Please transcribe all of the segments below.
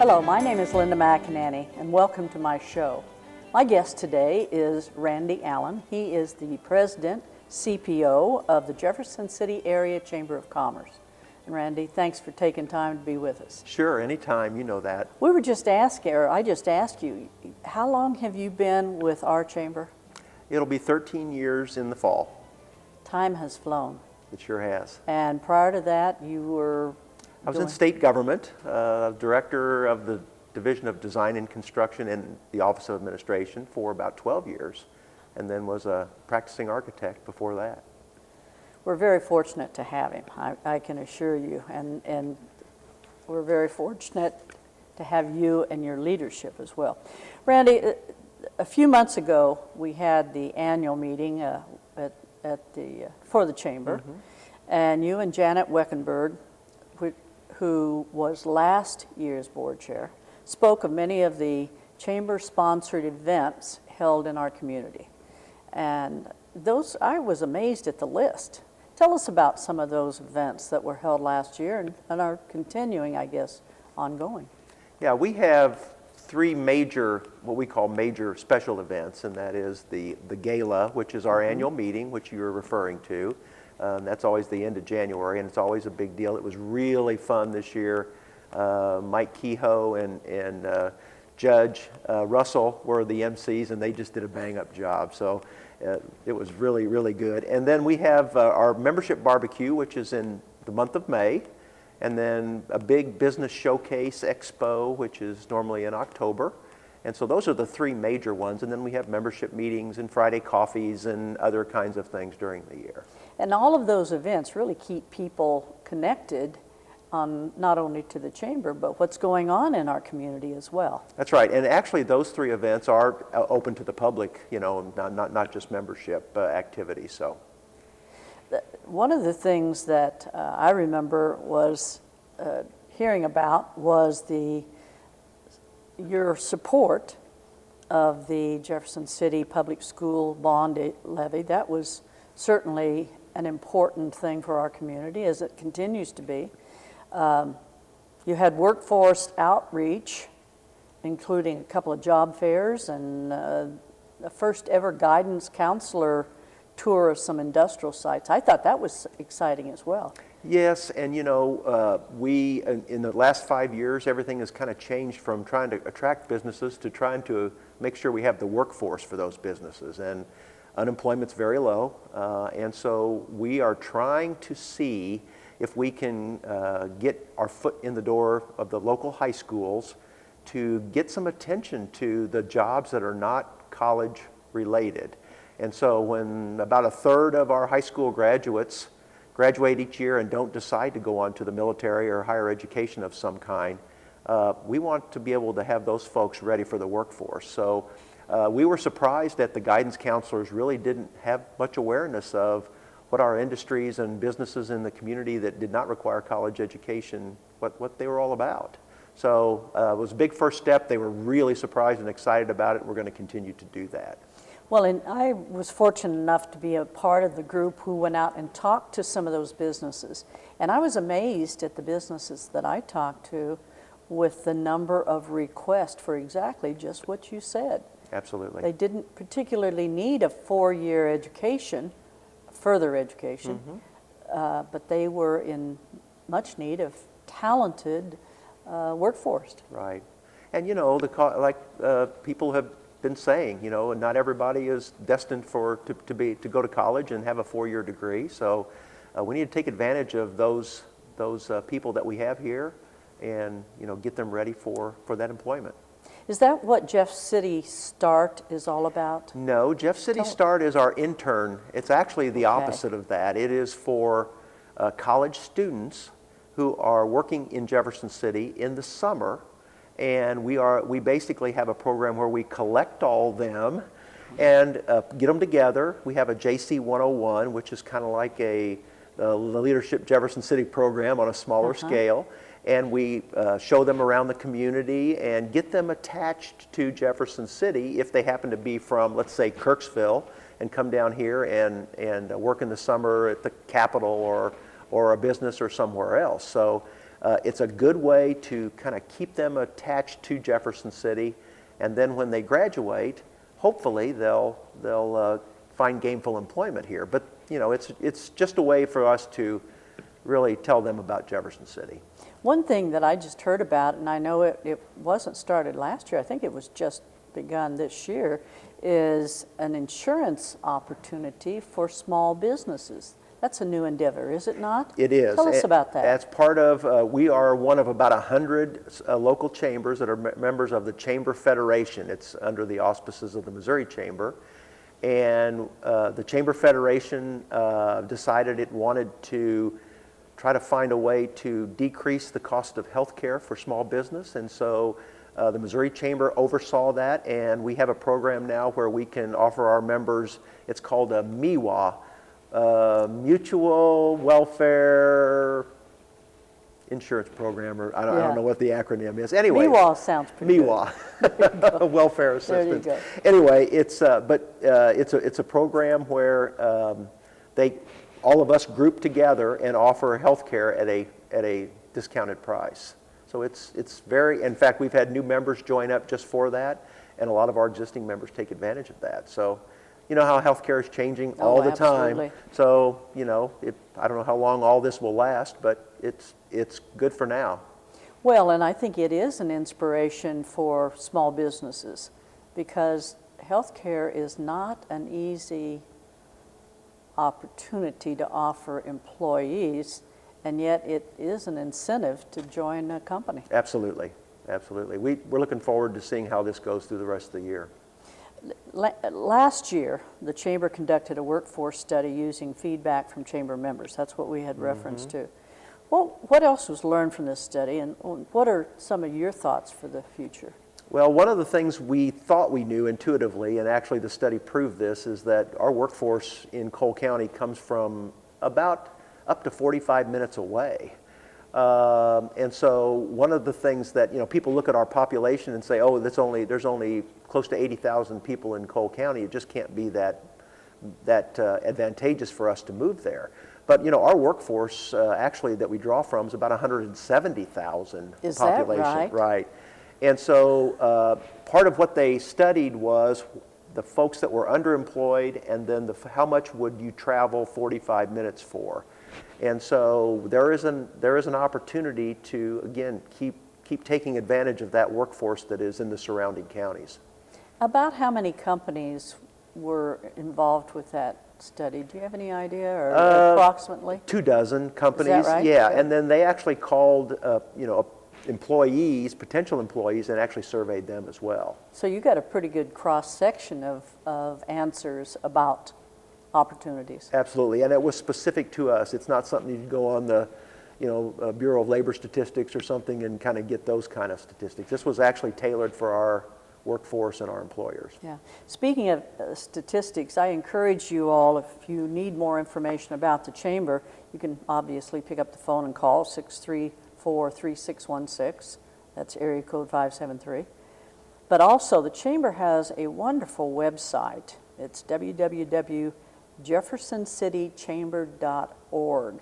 Hello, my name is Linda McAnany, and welcome to my show. My guest today is Randy Allen. He is the President, CPO of the Jefferson City Area Chamber of Commerce. And Randy, thanks for taking time to be with us. Sure, anytime, you know that. We were just asking, or I just asked you, how long have you been with our chamber? It'll be 13 years in the fall. Time has flown. It sure has. And prior to that, you were I was in state government, director of the Division of Design and Construction in the Office of Administration for about 12 years, and then was a practicing architect before that. We're very fortunate to have him, I can assure you, and we're very fortunate to have you and your leadership as well. Randy, a few months ago, we had the annual meeting for the chamber, and you and Janet Weckenberg, who was last year's board chair, spoke of many of the chamber-sponsored events held in our community. And those, I was amazed at the list. Tell us about some of those events that were held last year and are continuing, I guess, ongoing. Yeah, we have three major, what we call major special events, and that is the gala, which is our annual meeting, which you were referring to. That's always the end of January, and it's always a big deal. It was really fun this year. Mike Kehoe and Judge Russell were the MCs, and they just did a bang-up job. So it was really, really good. And then we have our membership barbecue, which is in the month of May, and then a big business showcase expo, which is normally in October. And so those are the three major ones. And then we have membership meetings and Friday coffees and other kinds of things during the year. And all of those events really keep people connected not only to the chamber, but what's going on in our community as well. That's right. And actually those three events are open to the public, you know, not just membership activities. So one of the things that I remember was hearing about was your support of the Jefferson City Public School bond levy. That was certainly an important thing for our community, as it continues to be. You had workforce outreach, including a couple of job fairs and the first ever guidance counselor tour of some industrial sites. I thought that was exciting as well. Yes, and you know, we, in the last 5 years, everything has kind of changed from trying to attract businesses to trying to make sure we have the workforce for those businesses. And unemployment's very low, and so we are trying to see if we can get our foot in the door of the local high schools to get some attention to the jobs that are not college related. And so when about a third of our high school graduates graduate each year and don't decide to go on to the military or higher education of some kind, we want to be able to have those folks ready for the workforce. So we were surprised that the guidance counselors really didn't have much awareness of what our industries and businesses in the community that did not require college education, what they were all about. So it was a big first step. They were really surprised and excited about it. We're going to continue to do that. Well, and I was fortunate enough to be a part of the group who went out and talked to some of those businesses. And I was amazed at the businesses that I talked to with the number of requests for exactly just what you said. Absolutely. They didn't particularly need a 4-year education, further education, but they were in much need of talented workforce. Right. And you know, people have been saying, you know, not everybody is destined to go to college and have a 4-year degree. So we need to take advantage of those people that we have here, and you know, get them ready for that employment. Is that what Jeff City Start is all about? No, Jeff City Start is our intern. It's actually the opposite of that. It is for college students who are working in Jefferson City in the summer. And we basically have a program where we collect all them and get them together. We have a JC 101, which is kind of like the Leadership Jefferson City program on a smaller scale. And we show them around the community and get them attached to Jefferson City if they happen to be from, let's say, Kirksville, and come down here and work in the summer at the Capitol or a business or somewhere else. So It's a good way to kind of keep them attached to Jefferson City, and then when they graduate, hopefully they'll find gainful employment here. But you know, it's just a way for us to really tell them about Jefferson City. One thing that I just heard about, and I know it wasn't started last year, I think it was just begun this year, is an insurance opportunity for small businesses. That's a new endeavor, is it not? It is. Tell us about that. That's part of, we are one of about 100 local chambers that are members of the Chamber Federation. It's under the auspices of the Missouri Chamber. And the Chamber Federation decided it wanted to try to find a way to decrease the cost of health care for small business. And so the Missouri Chamber oversaw that, and we have a program now where we can offer our members, it's called a MIWA, Mutual Welfare Insurance Program, or I don't know what the acronym is. Anyway, MIWA sounds pretty MIWA, Welfare Assistance. There you go. Anyway, it's a program where all of us group together and offer health care at a discounted price. So it's very, in fact, we've had new members join up just for that, and a lot of our existing members take advantage of that. So, you know how healthcare is changing all the absolutely. time. So, you know, I don't know how long all this will last, but it's good for now. Well, and I think it is an inspiration for small businesses, because healthcare is not an easy opportunity to offer employees, and yet it is an incentive to join a company. Absolutely, absolutely. We're looking forward to seeing how this goes through the rest of the year. Last year, the Chamber conducted a workforce study using feedback from Chamber members. That's what we had reference to. Well, what else was learned from this study, and what are some of your thoughts for the future? Well, one of the things we thought we knew intuitively, and actually the study proved this, is that our workforce in Cole County comes from about up to 45 minutes away. And so one of the things that, you know, people look at our population and say, oh, there's only close to 80,000 people in Cole County. It just can't be that advantageous for us to move there. But, you know, our workforce actually that we draw from is about 170,000 Is population. that right? Right. And so part of what they studied was the folks that were underemployed, and then how much would you travel 45 minutes for. And so there is an opportunity to, again, keep taking advantage of that workforce that is in the surrounding counties. About how many companies were involved with that study? Do you have any idea, or approximately? 24 companies. Is that right? Yeah, Okay. and then they actually called, you know, employees, potential employees, and actually surveyed them as well. So you got a pretty good cross-section of answers about opportunities. Absolutely, and it was specific to us. It's not something you can go on the, you know, Bureau of Labor Statistics or something and kind of get those kind of statistics. This was actually tailored for our workforce and our employers. Yeah. Speaking of statistics, I encourage you all, if you need more information about the Chamber, you can obviously pick up the phone and call 634-3616. That's area code 573. But also, the Chamber has a wonderful website. It's www.jeffersoncitychamber.org.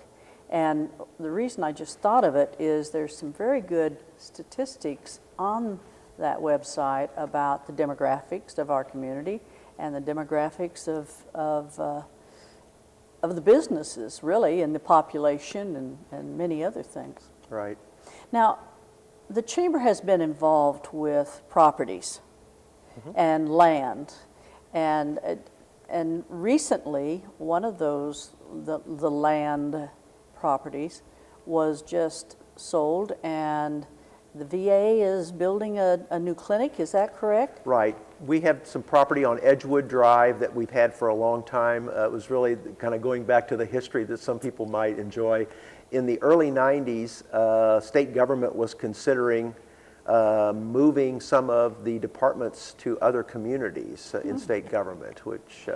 And the reason I just thought of it is there's some very good statistics on that website about the demographics of our community and the demographics of the businesses, really, and the population and many other things. Right. Now, the Chamber has been involved with properties and land, and recently one of those, the land properties, was just sold, and the VA is building a new clinic. Is that correct? Right. We have some property on Edgewood Drive that we've had for a long time. It was really kind of going back to the history that some people might enjoy. In the early 90s, state government was considering moving some of the departments to other communities in state government, which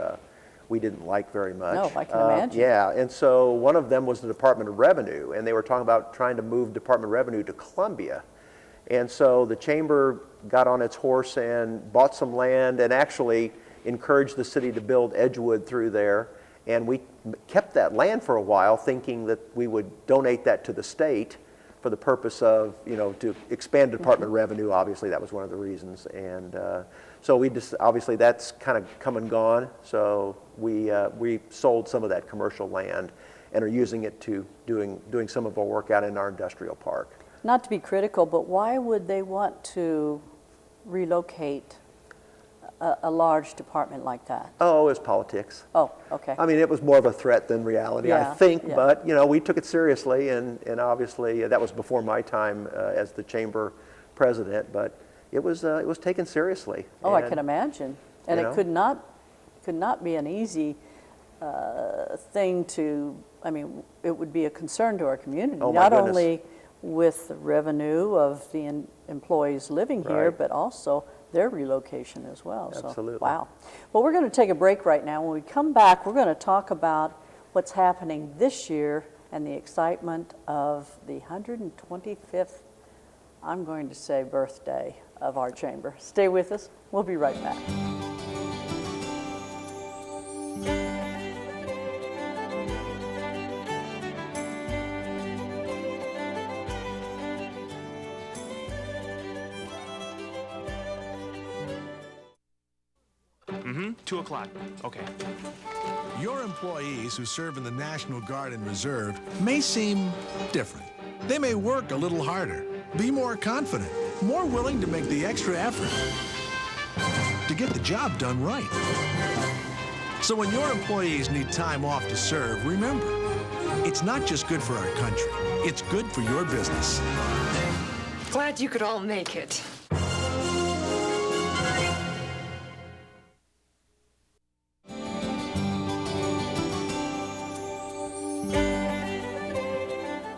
we didn't like very much. No, I can imagine. Yeah, and so one of them was the Department of Revenue, and they were talking about trying to move Department of Revenue to Columbia. And so the Chamber got on its horse and bought some land and actually encouraged the city to build Edgewood through there. And we kept that land for a while, thinking that we would donate that to the state for the purpose of, to expand Department of Revenue. Obviously, that was one of the reasons. And so we just, obviously, that's kind of come and gone. So we sold some of that commercial land and are using it to doing some of our work out in our industrial park. Not to be critical, but why would they want to relocate a large department like that? Oh, it was politics. Oh, okay. I mean, it was more of a threat than reality, I think. Yeah. But, we took it seriously, and obviously that was before my time as the chamber president. But it was taken seriously. Oh, I can imagine. And it could not be an easy thing to. I mean, it would be a concern to our community, oh, not goodness. only with the revenue of the employees living here, Right. but also their relocation as well. Absolutely. So, wow. Well, we're going to take a break right now. When we come back, we're going to talk about what's happening this year and the excitement of the 125th, I'm going to say, birthday of our chamber. Stay with us. We'll be right back. Mm-hmm. 2 o'clock. Okay. Your employees who serve in the National Guard and Reserve may seem different. They may work a little harder, be more confident, more willing to make the extra effort to get the job done right. So when your employees need time off to serve, remember, it's not just good for our country, it's good for your business. Glad you could all make it.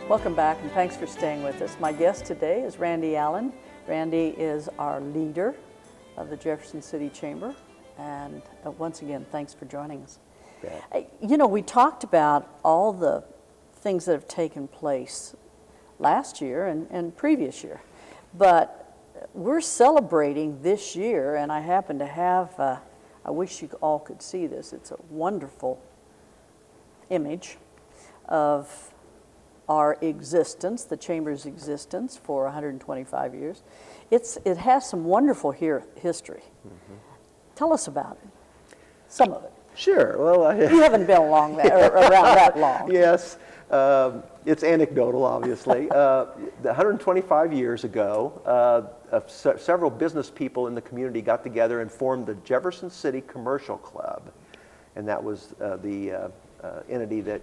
Welcome back, and thanks for staying with us. My guest today is Randy Allen. Randy is our leader of the Jefferson City Chamber, and once again, thanks for joining us. Yeah. We talked about all the things that have taken place last year and previous year, but we're celebrating this year, and I happen to have, I wish you all could see this, it's a wonderful image of our existence, the Chamber's existence for 125 years. It has some wonderful history. Mm-hmm. Tell us about it, some of it. Sure. Well, You haven't been around that long. Yes. It's anecdotal, obviously. 125 years ago, several business people in the community got together and formed the Jefferson City Commercial Club. And that was the entity that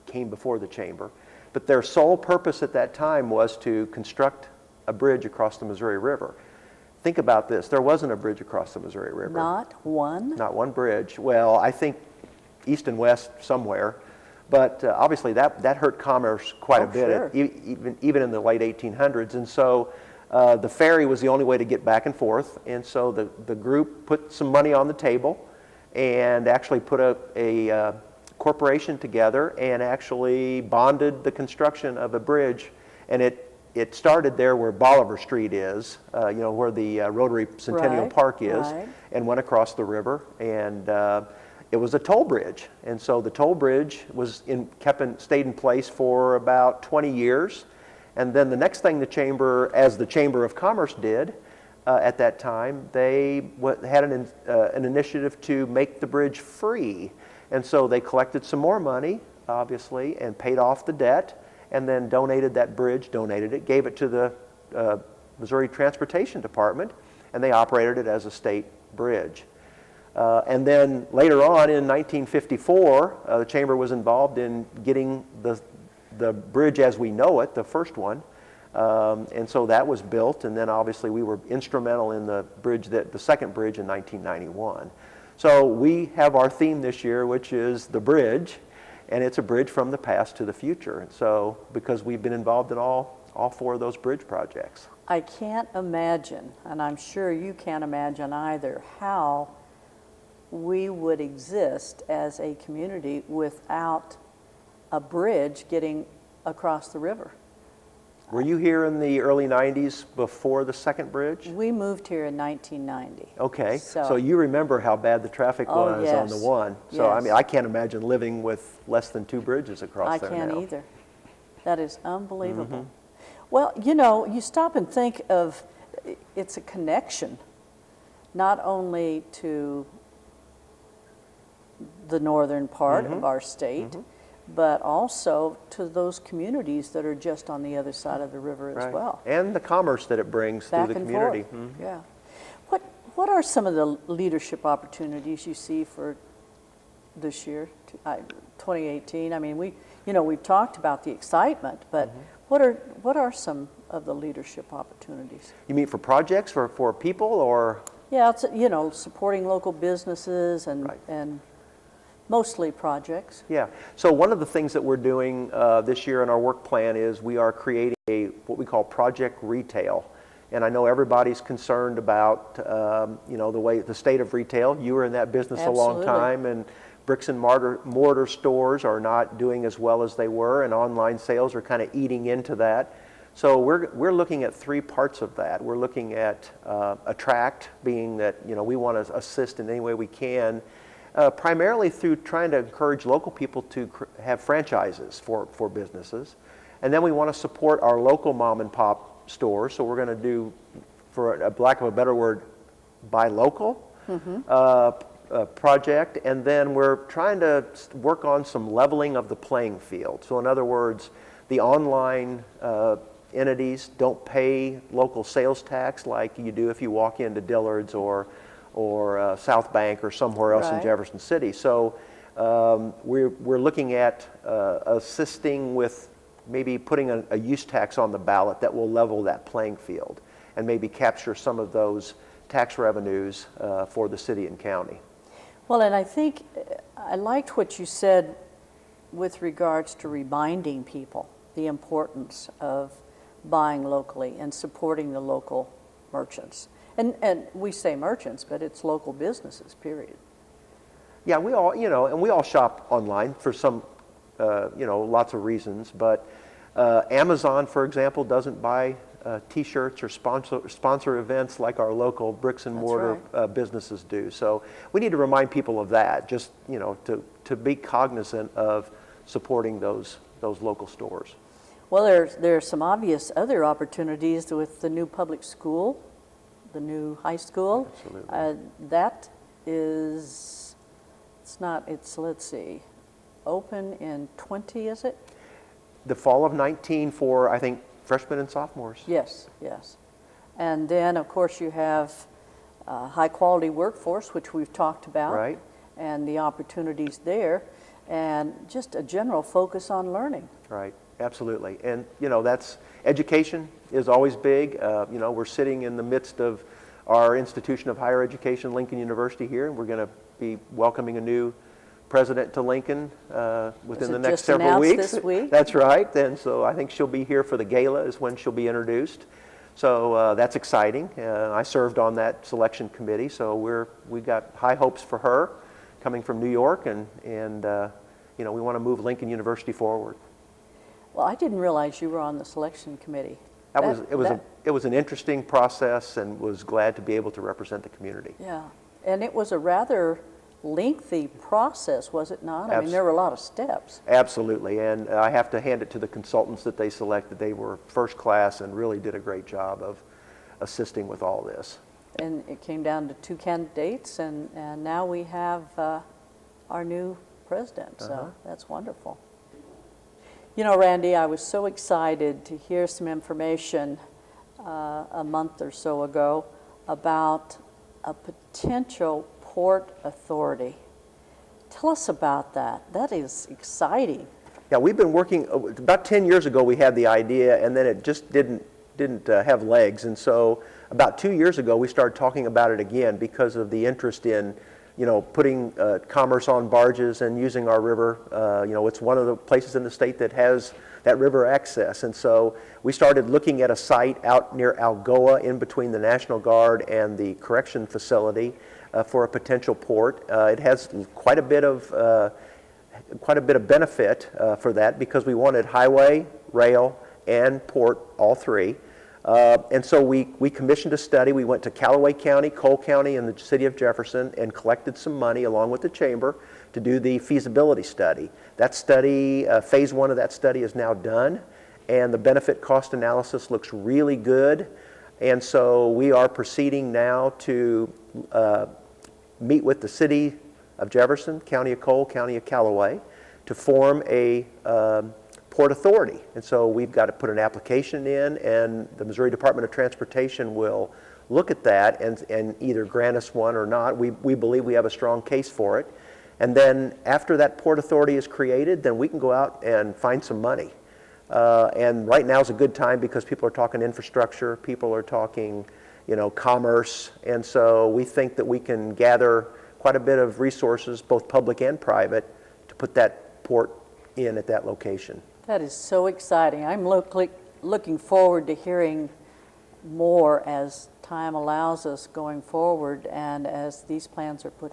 came before the Chamber. But their sole purpose at that time was to construct a bridge across the Missouri River. Think about this. There wasn't a bridge across the Missouri River. Not one? Not one bridge. Well, I think east and west somewhere. But obviously that hurt commerce quite a bit, sure. even in the late 1800s. And so the ferry was the only way to get back and forth. And so the group put some money on the table and actually put a corporation together and actually bonded the construction of a bridge. And it started there where Bolivar Street is, where the Rotary Centennial Right, Park is, right. and went across the river. And it was a toll bridge. And so the toll bridge was stayed in place for about 20 years. And then the next thing the Chamber, as the Chamber of Commerce did at that time, they had an initiative to make the bridge free. And so they collected some more money, obviously, and paid off the debt, and then donated it, gave it to the Missouri Transportation Department, and they operated it as a state bridge. And then later on in 1954, the Chamber was involved in getting the bridge as we know it, the first one, and so that was built, and then obviously we were instrumental in the second bridge in 1991. So we have our theme this year, which is the bridge, and it's a bridge from the past to the future. And so, because we've been involved in all 4 of those bridge projects. I can't imagine, and I'm sure you can't imagine either, how we would exist as a community without a bridge getting across the river. Were you here in the early 90s before the second bridge? We moved here in 1990. Okay, so you remember how bad the traffic was yes. on the one. So Yes. I mean, I can't imagine living with less than 2 bridges across I there can't now. either. That is unbelievable. Well, you know, you stop and think of, it's a connection, not only to the northern part of our state, but also to those communities that are just on the other side of the river as well. And the commerce that it brings through Back the and community. forth. Yeah. What are some of the leadership opportunities you see for this year, 2018? I mean, we've talked about the excitement, but what are some of the leadership opportunities? You mean for projects, for people, or? Yeah, it's, you know, supporting local businesses and mostly projects. Yeah. So one of the things that we're doing this year in our work plan is we are creating what we call Project Retail. And I know everybody's concerned about, you know, the state of retail. You were in that business a long time, and bricks and mortar stores are not doing as well as they were, and online sales are kind of eating into that. So we're looking at three parts of that. We're looking at attract, being that, you know, we want to assist in any way we can, primarily through trying to encourage local people to have franchises for businesses. And then we want to support our local mom and pop stores. So we're going to do, for a lack of a better word, buy local project. And then we're trying to work on some leveling of the playing field. So in other words, the online entities don't pay local sales tax like you do if you walk into Dillard's or South Bank or somewhere else in Jefferson City. So we're looking at assisting with maybe putting a use tax on the ballot that will level that playing field and maybe capture some of those tax revenues for the city and county. Well, and I think I liked what you said with regards to reminding people the importance of buying locally and supporting the local merchants. And we say merchants, but it's local businesses, period. Yeah, we all, you know, and we all shop online for some, you know, lots of reasons, but Amazon, for example, doesn't buy T-shirts or sponsor events like our local bricks and mortar businesses do. So we need to remind people of that, just, you know, to be cognizant of supporting those local stores. Well, there's some obvious other opportunities with the new public school, the new high school. Absolutely. That is, let's see, open in 20, is it? The fall of 19 for, I think, freshmen and sophomores. Yes, yes. And then, of course, you have high-quality workforce, which we've talked about. Right. And the opportunities there, and just a general focus on learning. Right, absolutely. And, you know, that's, education is always big. You know, we're sitting in the midst of our institution of higher education, Lincoln University here, and we're going to be welcoming a new president to Lincoln within the next several weeks. This week? That's right. And so I think she'll be here for the gala is when she'll be introduced. So that's exciting. I served on that selection committee, so we got high hopes for her coming from New York, and you know, we want to move Lincoln University forward. Well, I didn't realize you were on the selection committee. It was an interesting process, and was glad to be able to represent the community. Yeah, and it was a rather lengthy process, was it not? I mean, there were a lot of steps. Absolutely, and I have to hand it to the consultants that they selected. They were first class and really did a great job of assisting with all this. And it came down to 2 candidates, and now we have our new president, so that's wonderful. You know, Randy, I was so excited to hear some information a month or so ago about a potential port authority. Tell us about that. That is exciting. Yeah, we've been working, about 10 years ago we had the idea, and then it just didn't have legs. And so about 2 years ago we started talking about it again because of the interest in, you know, putting commerce on barges and using our river. You know, it's one of the places in the state that has that river access. And so we started looking at a site out near Algoa in between the National Guard and the correction facility for a potential port. It has quite a bit of benefit for that because we wanted highway, rail, and port, all three. And so we commissioned a study. We went to Callaway County, Cole County, and the city of Jefferson and collected some money along with the chamber to do the feasibility study. That study, phase 1 of that study is now done, and the benefit cost analysis looks really good. And so we are proceeding now to meet with the City of Jefferson, County of Cole, County of Callaway, to form a Port Authority. And so we've got to put an application in, and the Missouri Department of Transportation will look at that and either grant us one or not. We believe we have a strong case for it. And then after that Port Authority is created, then we can go out and find some money. And right now is a good time because people are talking infrastructure, people are talking, commerce, and so we think that we can gather quite a bit of resources, both public and private, to put that port in at that location. That is so exciting. I'm looking forward to hearing more as time allows us going forward and as these plans are put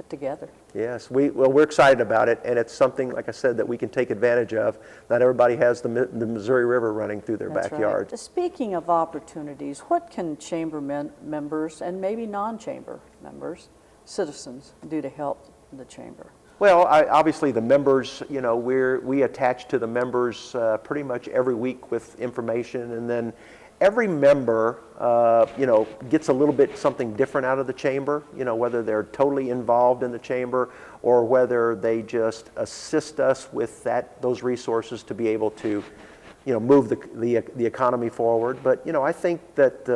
together. Yes, we're excited about it, and it's something, like I said, that we can take advantage of. Not everybody has the Missouri River running through their backyard. Right. Speaking of opportunities, what can chamber members and maybe non-chamber members, citizens, do to help the chamber? Well, obviously the members, we attach to the members pretty much every week with information, and then every member, gets a little bit something different out of the chamber, whether they're totally involved in the chamber or whether they just assist us with those resources to be able to, move the economy forward. But, I think that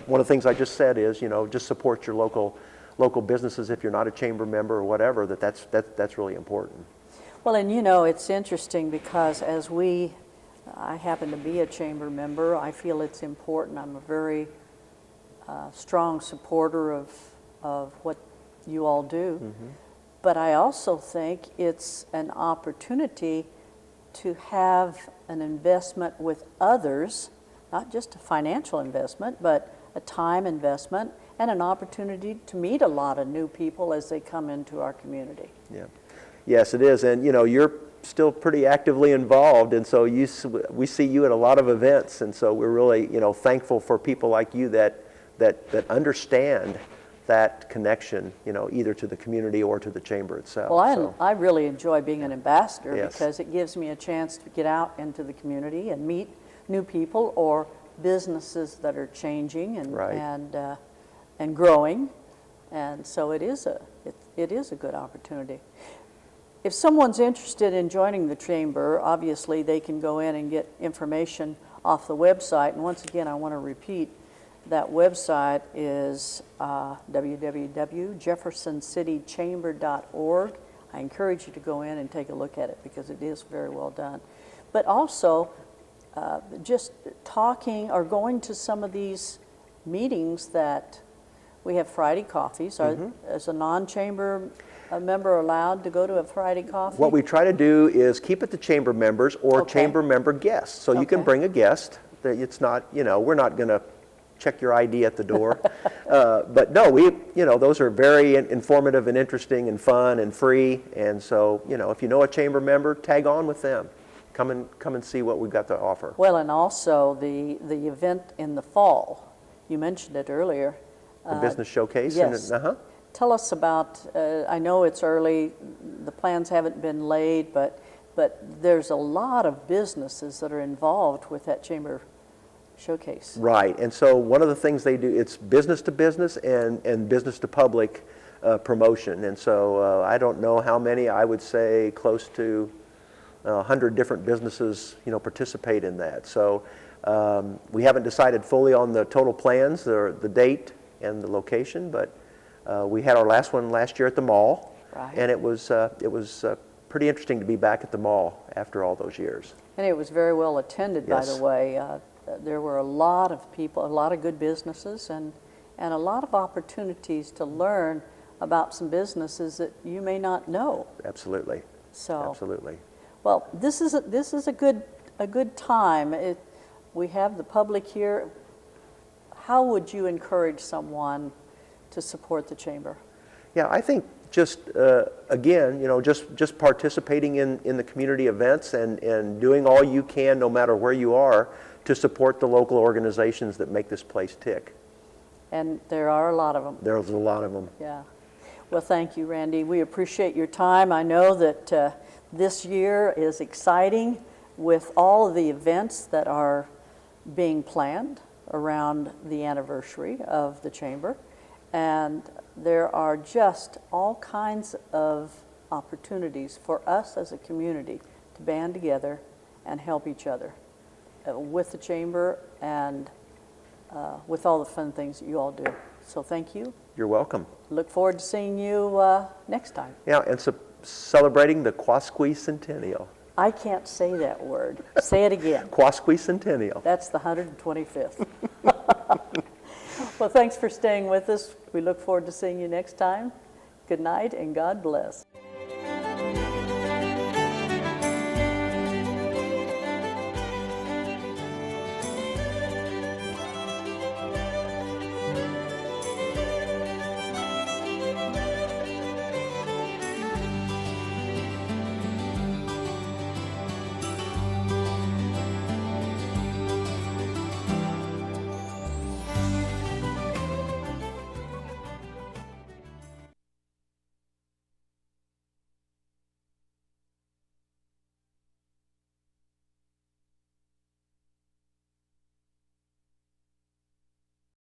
one of the things I just said is, just support your local businesses if you're not a chamber member or whatever, that's really important. Well, and it's interesting because I happen to be a chamber member. I feel it's important. I'm a very strong supporter of what you all do. Mm-hmm. But I also think it's an opportunity to have an investment with others, not just a financial investment, but a time investment and an opportunity to meet a lot of new people as they come into our community. Yeah. Yes, it is. And, you're still pretty actively involved, and so we see you at a lot of events, and so we're really thankful for people like you that understand that connection, either to the community or to the chamber itself. Well, I really enjoy being an ambassador. Yes. Because it gives me a chance to get out into the community and meet new people or businesses that are changing and right. and growing, and so it is a good opportunity. If someone's interested in joining the chamber, obviously they can go in and get information off the website. And once again, I want to repeat, that website is www.jeffersoncitychamber.org. I encourage you to go in and take a look at it because it is very well done. But also, just talking or going to some of these meetings that we have Friday coffees. As a non-chamber member allowed to go to a Friday coffee? What we try to do is keep it to chamber members or chamber member guests. So you can bring a guest. It's not, we're not going to check your ID at the door. But no, those are very informative and interesting and fun and free. And so, if you know a chamber member, tag on with them. Come and see what we've got to offer. Well, and also the event in the fall. You mentioned it earlier. The business showcase? Yes. Tell us about, I know it's early, the plans haven't been laid, but there's a lot of businesses that are involved with that chamber showcase. Right, and so one of the things they do, it's business to business and business to public promotion. And so I don't know how many, I would say close to 100 different businesses, participate in that. So we haven't decided fully on the total plans, or the date and the location, but we had our last one last year at the mall, right. And it was pretty interesting to be back at the mall after all those years. And it was very well attended, Yes. by the way. There were a lot of people, a lot of good businesses, and a lot of opportunities to learn about some businesses that you may not know. Absolutely. So, absolutely. Well, this is a good time. We have the public here. How would you encourage someone to support the chamber? Yeah, I think just again, just participating in the community events and doing all you can, no matter where you are, to support the local organizations that make this place tick. And there are a lot of them. There's a lot of them. Yeah. Well, thank you, Randy. We appreciate your time. I know that this year is exciting. with all of the events that are being planned around the anniversary of the Chamber. And there are just all kinds of opportunities for us as a community to band together and help each other with the Chamber and with all the fun things that you all do. So thank you. You're welcome. Look forward to seeing you next time. Yeah, and so celebrating the Quasquicentennial. I can't say that word. Say it again. Quasquicentennial. That's the 125th. Well, thanks for staying with us. We look forward to seeing you next time. Good night and God bless.